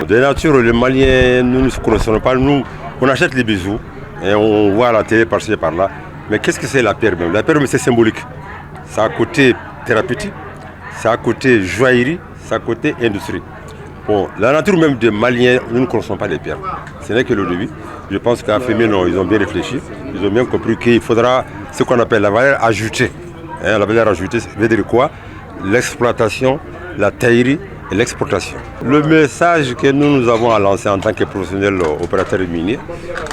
De nature, les Maliens, nous ne connaissons pas. Nous, on achète les bijoux et on voit à la télé par-ci et par-là. Mais qu'est-ce que c'est la pierre même? La pierre, c'est symbolique. Ça a côté thérapeutique, ça a côté joaillerie, ça a côté industrie. Bon, la nature même des Maliens, nous ne connaissons pas les pierres. Ce n'est que le début. Je pense qu'à Fémé, non, ils ont bien réfléchi. Ils ont bien compris qu'il faudra ce qu'on appelle la valeur ajoutée. La valeur ajoutée, ça veut dire quoi? L'exploitation, la taillerie et l'exportation. Le message que nous avons à lancer en tant que professionnels opérateurs miniers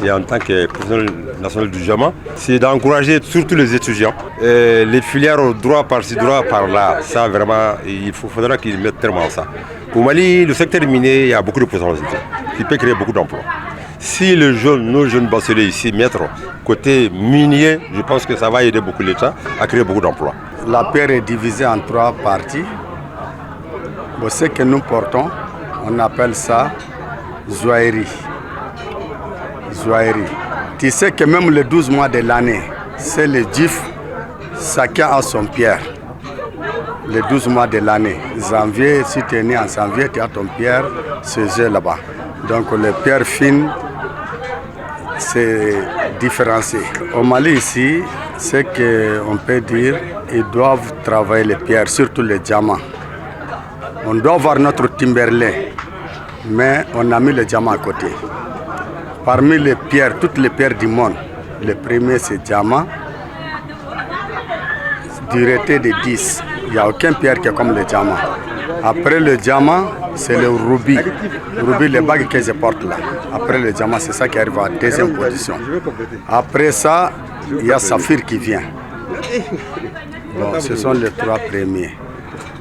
et en tant que professionnels nationaux du diamant, c'est d'encourager surtout les étudiants. Les filières au droit par-ci, droit par-là, ça vraiment, il faudra qu'ils mettent terme à ça. Au Mali, le secteur minier, il y a beaucoup de potentialités qui peut créer beaucoup d'emplois. Si les jeunes, nos jeunes bacheliers ici mettent côté minier, je pense que ça va aider beaucoup l'État à créer beaucoup d'emplois. La pierre est divisée en 3 parties. Bon, ce que nous portons, on appelle ça joaillerie. Joaillerie. Tu sais que même les 12 mois de l'année, c'est le GIF, chacun a son pierre. Les 12 mois de l'année. Janvier, si tu es né en janvier, tu as ton pierre, c'est là-bas. Donc les pierres fines, c'est différencié. Au Mali ici, c'est qu'on peut dire, ils doivent travailler les pierres, surtout les diamants. On doit voir notre Timberlin, mais on a mis le diamant à côté. Parmi les pierres, toutes les pierres du monde, le premier c'est diamant, dureté de 10. Il n'y a aucune pierre qui est comme le diamant. Après le diamant, c'est le rubis. Rubis, les bagues que je porte là. Après le diamant, c'est ça qui arrive en deuxième position. Après ça, il y a saphir qui vient. Bon, ce sont les 3 premiers.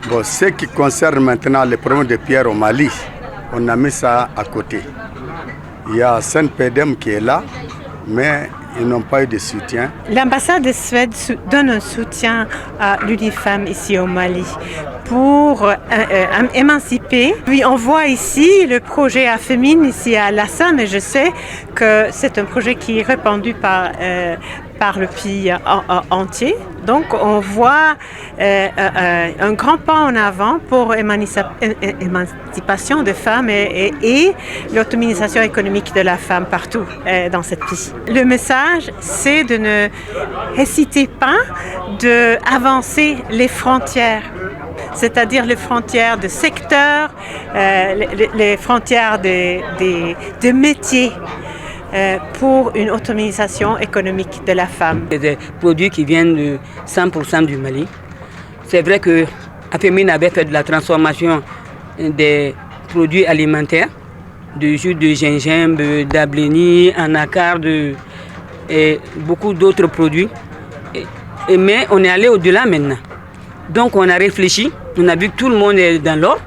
Bon, ce qui concerne maintenant les problèmes de pierre au Mali, on a mis ça à côté. Il y a Saint-Pédem qui est là, mais ils n'ont pas eu de soutien. L'ambassade de Suède donne un soutien à l'UNIFEM ici au Mali pour émanciper. Puis on voit ici le projet AFEMIN ici à Lassam, et je sais que c'est un projet qui est répandu par le pays entier. Donc on voit un grand pas en avant pour l'émancipation des femmes et l'autonomisation économique de la femme partout dans cette pays. Le message, c'est de ne hésiter pas d'avancer les frontières, c'est-à-dire les frontières de secteur, les frontières de métiers. Pour une autonomisation économique de la femme. Des produits qui viennent de 100% du Mali. C'est vrai que AFEMIN avait fait de la transformation des produits alimentaires, de jus de gingembre, d'ablénie, anacarde et beaucoup d'autres produits. Mais on est allé au-delà maintenant. Donc on a réfléchi, on a vu que tout le monde est dans l'or.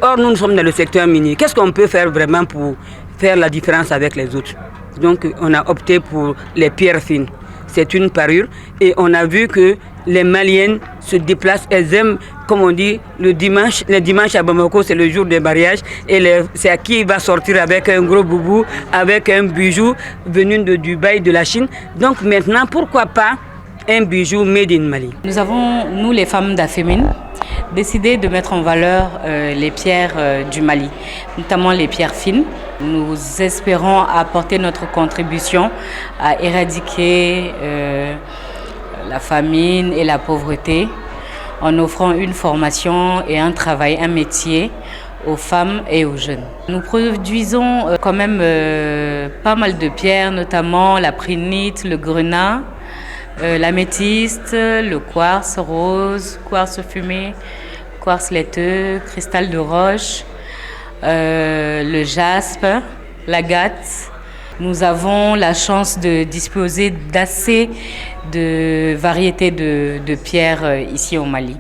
Or nous sommes dans le secteur minier. Qu'est-ce qu'on peut faire vraiment pour faire la différence avec les autres? Donc on a opté pour les pierres fines. C'est une parure et on a vu que les Maliennes se déplacent, elles aiment, comme on dit, le dimanche à Bamako, c'est le jour des mariages et c'est à qui va sortir avec un gros boubou, avec un bijou venu de Dubaï, de la Chine. Donc maintenant, pourquoi pas un bijou made in Mali? Nous avons, nous les femmes d'AFEMIN, décidé de mettre en valeur les pierres du Mali, notamment les pierres fines. Nous espérons apporter notre contribution à éradiquer la famine et la pauvreté en offrant une formation et un travail, un métier aux femmes et aux jeunes. Nous produisons quand même pas mal de pierres, notamment la préhnite, le grenat, l'améthyste, le quartz rose, quartz fumé, quartz laiteux, cristal de roche, le jaspe, l'agate. Nous avons la chance de disposer d'assez de variétés de pierres ici au Mali.